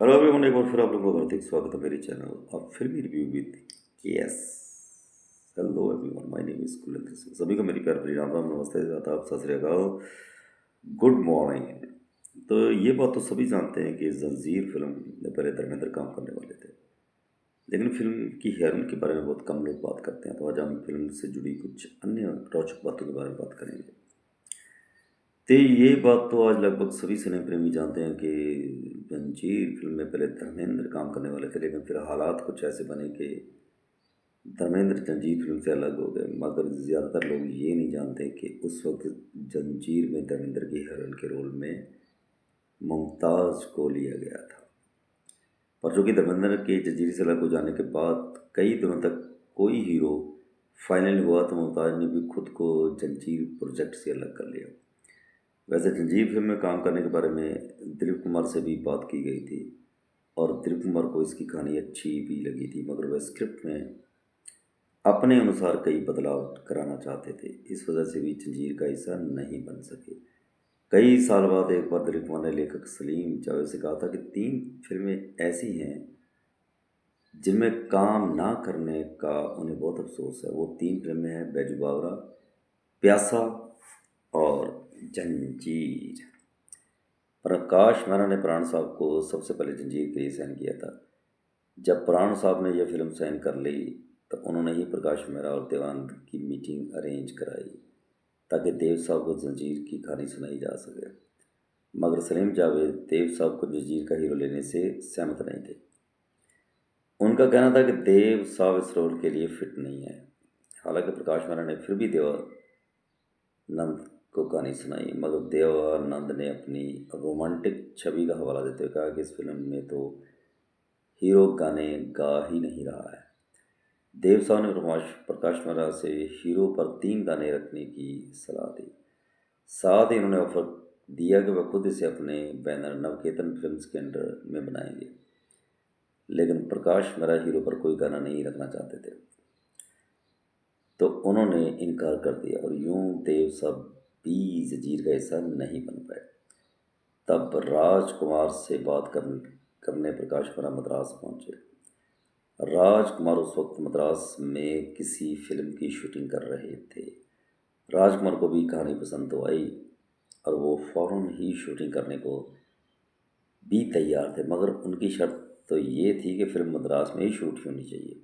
Hello everyone, एक बार फिर आप लोगों का हार्दिक स्वागत है मेरे चैनल और फिल्मी review with KS. Hello everyone, my name is Kulandar Singh. सभी को मेरी प्यार भरी राम राम, नमस्ते, आदाब, सत श्री अकाल, गुड मॉर्निंग। तो ये बात तो सभी जानते हैं कि जंजीर फिल्म में पहले धर्मेंद्र काम करने वाले थे, लेकिन फिल्म की हीरोइन के बारे में बहुत कम लोग बात करते हैं। तो आज हम फिल्म से जुड़ी कुछ अन्य रोचक बातों के बारे में बात करेंगे। तो ये बात तो आज लगभग सभी सिने प्रेमी जानते हैं कि जंजीर फिल्म में पहले धर्मेंद्र काम करने वाले थे, लेकिन फिर हालात कुछ ऐसे बने कि धर्मेंद्र जंजीर फिल्म से अलग हो गए। मगर ज़्यादातर लोग ये नहीं जानते कि उस वक्त जंजीर में धर्मेंद्र की हीरोइन के रोल में मुमताज़ को लिया गया था। पर जो कि धर्मेंद्र के जंजीर से अलग हो जाने के बाद कई दिनों तक कोई हीरो फाइनल हुआ तो मुमताज़ ने भी खुद को जंजीर प्रोजेक्ट से अलग कर लिया। वैसे जंजीर फिल्म में काम करने के बारे में दिलीप कुमार से भी बात की गई थी और दिलीप कुमार को इसकी कहानी अच्छी भी लगी थी, मगर वह स्क्रिप्ट में अपने अनुसार कई बदलाव कराना चाहते थे। इस वजह से भी जंजीर का हिस्सा नहीं बन सके। कई साल बाद एक बार दिलीप कुमार ने लेखक सलीम जावेद से कहा था कि 3 फिल्में ऐसी हैं जिनमें काम ना करने का उन्हें बहुत अफसोस है। वो 3 फिल्में हैं बैजू बावरा, प्यासा और जंजीर। प्रकाश मेहरा ने प्राण साहब को सबसे पहले जंजीर के लिए साइन किया था। जब प्राण साहब ने यह फिल्म साइन कर ली तो उन्होंने ही प्रकाश मेहरा और देवानंद की मीटिंग अरेंज कराई ताकि देव साहब को जंजीर की कहानी सुनाई जा सके। मगर सलीम जावेद देव साहब को जंजीर का हीरो लेने से सहमत नहीं थे। उनका कहना था कि देव साहब इस रोल के लिए फिट नहीं है। हालांकि प्रकाश मेहरा ने फिर भी देवानंद को कहानी सुनाई, मगर देवानंद ने अपनी रोमांटिक छवि का हवाला देते हुए कहा कि इस फिल्म में तो हीरो गाने गा ही नहीं रहा है। देव साहब ने प्रकाश मेहरा से हीरो पर 3 गाने रखने की सलाह दी। साथ ही उन्होंने ऑफर दिया कि वह खुद इसे अपने बैनर नवकेतन फिल्म्स के अंडर में बनाएंगे, लेकिन प्रकाश मेहरा हीरो पर कोई गाना नहीं रखना चाहते थे, तो उन्होंने इनकार कर दिया और यूं देव साहब भी जंजीर का हिस्सा नहीं बन पाए। तब राजकुमार से बात करने प्रकाश मेहरा मद्रास पहुंचे। राजकुमार उस वक्त मद्रास में किसी फिल्म की शूटिंग कर रहे थे। राजकुमार को भी कहानी पसंद तो आई और वो फ़ौरन ही शूटिंग करने को भी तैयार थे, मगर उनकी शर्त तो ये थी कि फिल्म मद्रास में ही शूट होनी चाहिए,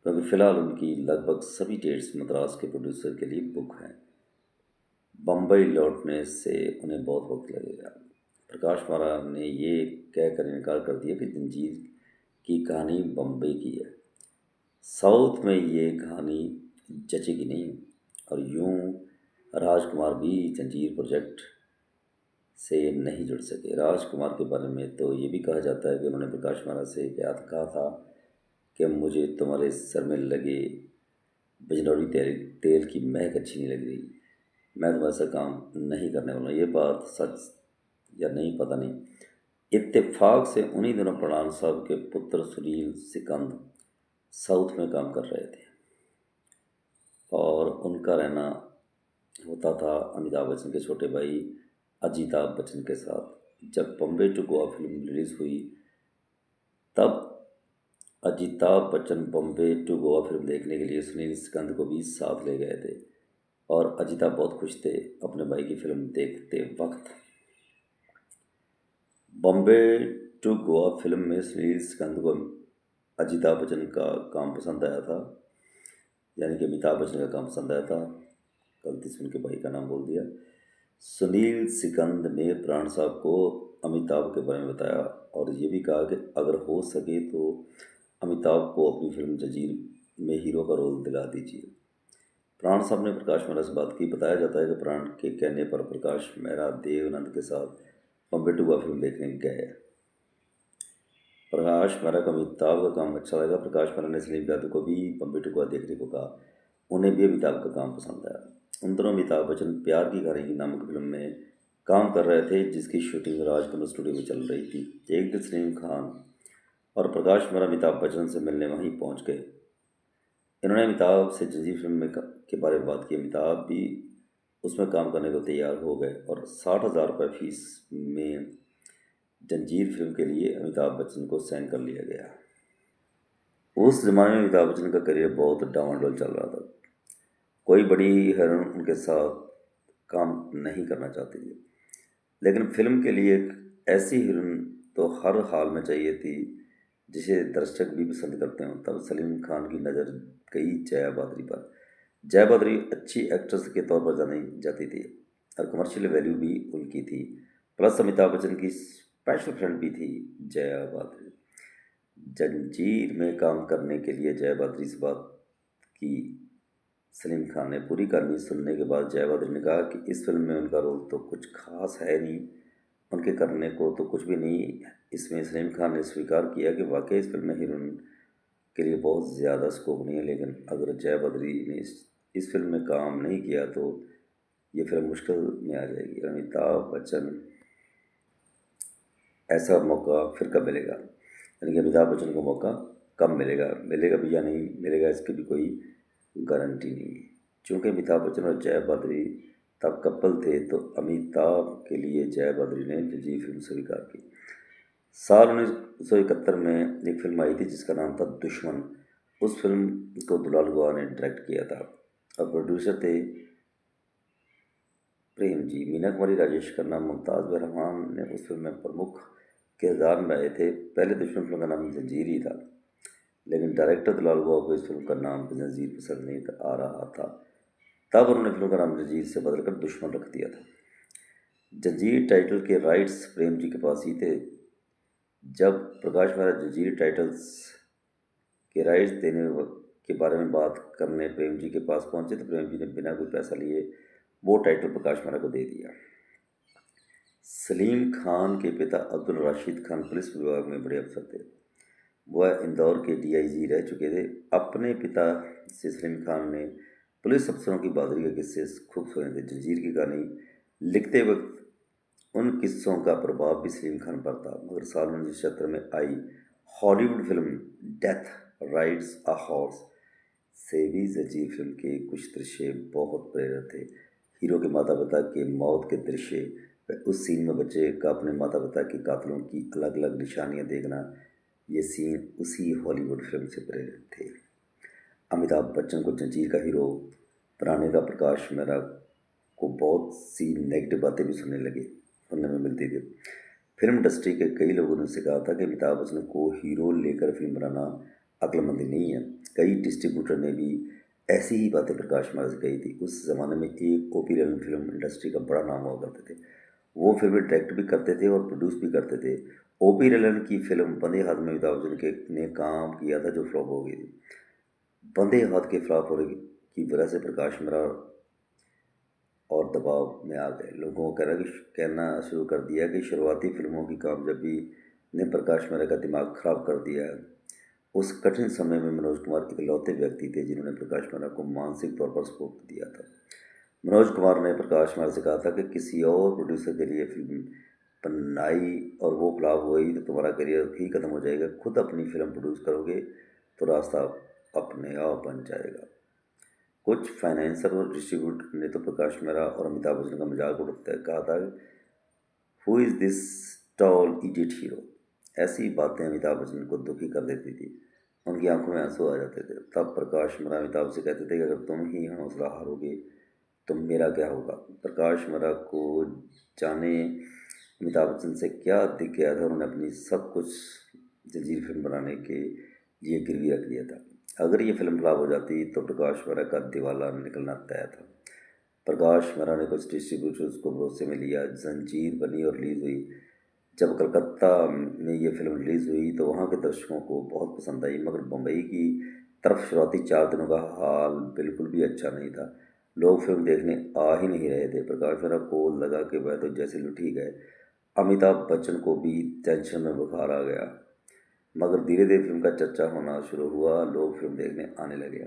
क्योंकि फ़िलहाल उनकी लगभग सभी डेट्स मद्रास के प्रोड्यूसर के लिए बुक हैं। बम्बई लौटने से उन्हें बहुत वक्त लगेगा। प्रकाश मेहरा ने ये कहकर इनकार कर दिया कि जंजीर की कहानी बम्बई की है, साउथ में ये कहानी जचेगी नहीं। और यूं राजकुमार भी जंजीर प्रोजेक्ट से नहीं जुड़ सके। राजकुमार के बारे में तो ये भी कहा जाता है कि उन्होंने प्रकाश मेहरा से कहा था कि मुझे तुम्हारे सर में लगे बिजनौरी तेल की महक अच्छी नहीं लग रही, मैं तुम्हारे साथ काम नहीं करने वाला। ये बात सच या नहीं पता नहीं। इत्तेफाक से उन्हीं दिनों प्राण साहब के पुत्र सुनील सिकंद साउथ में काम कर रहे थे और उनका रहना होता था अमिताभ बच्चन के छोटे भाई अजिताभ बच्चन के साथ। जब Bombay to Goa film release हुई तब अजिताभ बच्चन बम्बे टू गोवा फिल्म देखने के लिए सुनील सिकंद को भी साथ ले गए थे और अजिताभ बहुत खुश थे अपने भाई की फिल्म देखते वक्त। बॉम्बे टू गोवा फिल्म में सुनील सिकंद को अजिताभ बच्चन का काम पसंद आया था, यानी कि अमिताभ बच्चन का काम पसंद आया था। गलती से उनके भाई का नाम बोल दिया। सुनील सिकंद ने प्राण साहब को अमिताभ के बारे में बताया और ये भी कहा कि अगर हो सके तो अमिताभ को अपनी फिल्म जंजीर में हीरो का रोल दिला दीजिए। प्राण साहब ने प्रकाश मेहरा से बात की। बताया जाता है कि प्राण के कहने पर प्रकाश मेहरा देवानंद के साथ बॉम्बे टू गोवा फिल्म देखने गए। प्रकाश मेहरा को अमिताभ का काम अच्छा लगा। प्रकाश मेहरा ने सलीम यादव को भी बॉम्बे टू गोवा देखने को कहा। उन्हें भी अमिताभ का काम पसंद आया। उन दोनों अमिताभ बच्चन प्यार की कहानी नामक फिल्म में काम कर रहे थे, जिसकी शूटिंग राजकमल स्टूडियो में चल रही थी। एक दिन सलीम खान और प्रकाश मेहरा अमिताभ बच्चन से मिलने वहीं पहुंच गए। इन्होंने अमिताभ से जंजीर फिल्म के बारे में बात की। अमिताभ भी उसमें काम करने को तैयार हो गए और 60,000 रुपये फीस में जंजीर फिल्म के लिए अमिताभ बच्चन को साइन कर लिया गया। उस ज़माने में अमिताभ बच्चन का करियर बहुत डामाडोल चल रहा था। कोई बड़ी हीरोइन उनके साथ काम नहीं करना चाहती थी, लेकिन फिल्म के लिए एक ऐसी हीरोइन तो हर हाल में चाहिए थी जिसे दर्शक भी पसंद करते हों। तब सलीम खान की नज़र गई जया बादरी पर। जया बादरी अच्छी एक्ट्रेस के तौर पर जानी जाती थी और कमर्शियल वैल्यू भी उनकी थी। प्लस अमिताभ बच्चन की स्पेशल फ्रेंड भी थी जया बादरी। जंजीर में काम करने के लिए जया बादरी से बात की सलीम खान ने। पूरी कहानी सुनने के बाद जया बादरी ने कहा कि इस फिल्म में उनका रोल तो कुछ खास है नहीं, उनके करने को तो कुछ भी नहीं। इसमें सलीम खान ने स्वीकार किया कि वाकई इस फिल्म में हीरोइन के लिए बहुत ज़्यादा स्कोप नहीं है, लेकिन अगर जया बद्री ने इस फिल्म में काम नहीं किया तो ये फिल्म मुश्किल में आ जाएगी। अमिताभ बच्चन ऐसा मौका फिर कब मिलेगा, यानी कि अमिताभ बच्चन को मौका कब मिलेगा, मिलेगा भी या नहीं मिलेगा इसकी भी कोई गारंटी नहीं है। चूँकि अमिताभ बच्चन और जया बद्री तब कपल थे, तो अमिताभ के लिए जया बद्री ने जंजीर फिल्म स्वीकार की। साल 1971 में एक फिल्म आई थी जिसका नाम था दुश्मन। उस फिल्म को दुलाल गौर ने डायरेक्ट किया था और प्रोड्यूसर थे प्रेम जी। मीना कुमारी, राजेश खन्ना, मुमताज़ रहमान ने उस फिल्म में प्रमुख किरदार में आए थे। पहले दुश्मन फिल्म का नाम जंजीर ही था, लेकिन डायरेक्टर दुलाल गौर को इस फिल्म का नाम जंजीर पसंद नहीं आ रहा था। तब उन्होंने फिल्म का नाम जंजीर से बदलकर दुश्मन रख दिया था। जंजीर टाइटल के राइट्स प्रेम जी के पास ही थे। जब प्रकाश महाराज जंजीर टाइटल्स के राइट्स देने के बारे में बात करने प्रेम जी के पास पहुंचे, तो प्रेम जी ने बिना कोई पैसा लिए वो टाइटल प्रकाश महाराज को दे दिया। सलीम खान के पिता अब्दुल राशिद खान पुलिस विभाग में बड़े अफसर थे। वह इंदौर के डीआईजी रह चुके थे। अपने पिता से सलीम खान ने पुलिस अफसरों की बहादुरी के किस्से खूब सुने थे। जंजीर की कहानी लिखते वक्त उन किस्सों का प्रभाव भी सलीम खान पर था, मगर साल 1976 में आई Hollywood film Death Rides a Horse से भी जंजीर फिल्म के कुछ दृश्य बहुत प्रेरक थे। हीरो के माता पिता के मौत के दृश्य व उस सीन में बच्चे का अपने माता पिता के कातलों की अलग अलग निशानियां देखना, ये सीन उसी हॉलीवुड फिल्म से प्रेरित थे। अमिताभ बच्चन को जंजीर का हीरो बनाने का प्रकाश मेहरा को बहुत सी नेगेटिव बातें भी सुनने में मिलती थी। फिल्म इंडस्ट्री के कई लोगों ने उनसे कहा था कि अमिताभ बच्चन को हीरो लेकर फिल्म बनाना अक्लमंदी नहीं है। कई डिस्ट्रीब्यूटर ने भी ऐसी ही बातें प्रकाश महाराज से कही थी। उस ज़माने में एक O P Lalan film industry का बड़ा नाम हुआ करते थे। वो फिल्में डायरेक्ट भी करते थे और प्रोड्यूस भी करते थे। ओ पी ललन की फिल्म बंदे हाथ में अमिताभ बच्चन के ने काम किया था, जो फ्लॉप हो गई थी। बंदे हाथ के फ्लॉप होने की वजह से प्रकाश मेहरा और दबाव में आ गए। लोगों को कहना शुरू कर दिया कि शुरुआती फिल्मों की कामयाबी ने प्रकाश मेहरा का दिमाग खराब कर दिया है। उस कठिन समय में मनोज कुमार इकलौते व्यक्ति थे जिन्होंने प्रकाश मेहरा को मानसिक तौर पर सपोर्ट दिया था। मनोज कुमार ने प्रकाश मेहरा से कहा था कि किसी और प्रोड्यूसर के लिए फिल्म बनाई और वो फ्लॉप हुई तो तुम्हारा करियर ही खत्म हो जाएगा। खुद अपनी फिल्म प्रोड्यूस करोगे तो रास्ता अपने आप बन जाएगा। कुछ फाइनेंसर और डिस्ट्रीब्यूटर ने तो प्रकाश मेहरा और अमिताभ बच्चन का मजाक उड़ाते कहा था, who is this tall idiot hero. ऐसी बातें अमिताभ बच्चन को दुखी कर देती थी। उनकी आंखों में आंसू आ जाते थे। तब प्रकाश मेहरा अमिताभ से कहते थे कि अगर तुम ही हौसला हारोगे तो मेरा क्या होगा। प्रकाश मेहरा को जाने अमिताभ बच्चन से क्या दिख गया था, उन्होंने अपनी सब कुछ जंजीर फिल्म बनाने के लिए गिरवी रख दिया था। अगर ये फिल्म फ्लॉप हो जाती तो प्रकाश मेहरा का दिवाला निकलना तय था। प्रकाश मेहरा ने कुछ डिस्ट्रीब्यूटर्स को भरोसे में लिया। जंजीर बनी और रिलीज़ हुई। जब कलकत्ता में ये फिल्म रिलीज़ हुई तो वहाँ के दर्शकों को बहुत पसंद आई, मगर बम्बई की तरफ शुरुआती 4 दिनों का हाल बिल्कुल भी अच्छा नहीं था। लोग फिल्म देखने आ ही नहीं रहे थे। प्रकाश मेहरा को लगा कि वह तो जैसे लुट ही गए। अमिताभ बच्चन को भी टेंशन में बुखार आ गया, मगर धीरे धीरे फिल्म का चर्चा होना शुरू हुआ। लोग फिल्म देखने आने लगे।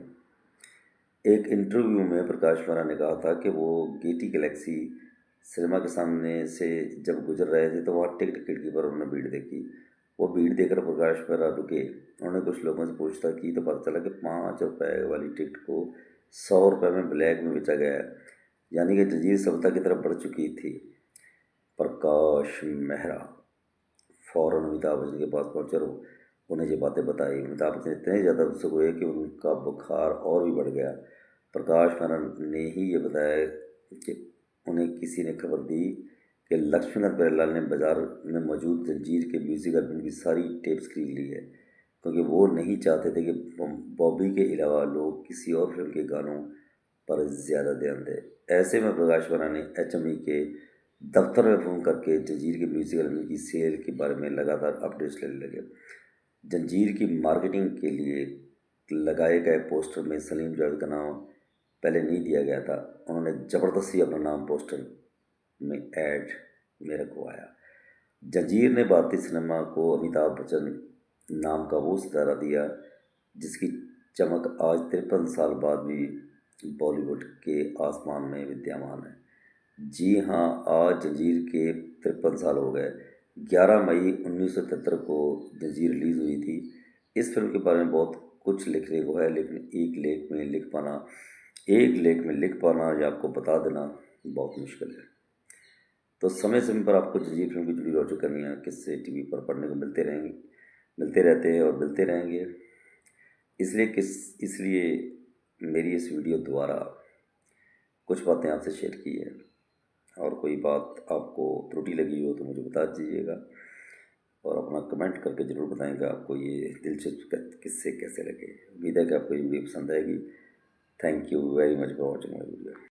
एक इंटरव्यू में प्रकाश मेहरा ने कहा था कि वो गेटी गैलेक्सी सिनेमा के सामने से जब गुजर रहे थे तो वहाँ टिकट खिड़की पर उन्होंने भीड़ देखी। वो भीड़ देखकर प्रकाश मेहरा रुके। उन्होंने कुछ लोगों से पूछा कि तो पता चला कि 5 रुपए वाली टिकट को 100 रुपये में ब्लैक में बेचा गया है, यानी कि जंजीर सफलता की तरफ बढ़ चुकी थी। प्रकाश मेहरा फ़ौरन अमिताभ बच्चन के पास पहुँचे और उन्हें ये बातें बताई। अमिताभ बच्चन इतने ज़्यादा गुस्से हुए कि उनका बुखार और भी बढ़ गया। प्रकाश मैनन ने ही ये बताया कि उन्हें किसी ने खबर दी कि लक्ष्मीकांत प्यारेलाल ने बाज़ार में मौजूद जंजीर के म्यूज़िक एल्बम की सारी टेप्स खरीद ली है, क्योंकि वो नहीं चाहते थे कि बॉबी के अलावा लोग किसी और फिल्म के गानों पर ज़्यादा ध्यान दें। ऐसे में प्रकाश मैनन ने एचएमई के दफ्तर में फ़ोन करके जंजीर के म्यूज़िक एल्बम की सेल के बारे में लगातार अपडेट्स लेने लगे। जंजीर की मार्केटिंग के लिए लगाए गए पोस्टर में सलीम जावेद का नाम पहले नहीं दिया गया था। उन्होंने ज़बरदस्ती अपना नाम पोस्टर में ऐड में रखवाया। जंजीर ने भारतीय सिनेमा को अमिताभ बच्चन नाम का वो सितारा दिया जिसकी चमक आज 53 साल बाद भी बॉलीवुड के आसमान में विद्यमान है। जी हाँ, आज जंजीर के 53 साल हो गए। 11 मई 1973 को जंजीर रिलीज़ हुई थी। इस फिल्म के बारे में बहुत कुछ लिखने को है, लेकिन एक लेख में लिख पाना या आपको बता देना बहुत मुश्किल है। तो समय समय पर आपको जंजीर फिल्म की जुड़ी रोचक कहानियाँ किस्से टीवी पर पढ़ने को मिलते रहते हैं और मिलते रहेंगे। इसलिए मेरी इस वीडियो द्वारा कुछ बातें आपसे शेयर की है, और कोई बात आपको त्रुटि लगी हो तो मुझे बता दीजिएगा और अपना कमेंट करके ज़रूर बताएंगे आपको ये दिलचस्प किस्से कैसे लगे। उम्मीद है कि आपको ये वीडियो पसंद आएगी। Thank you very much for watching my video.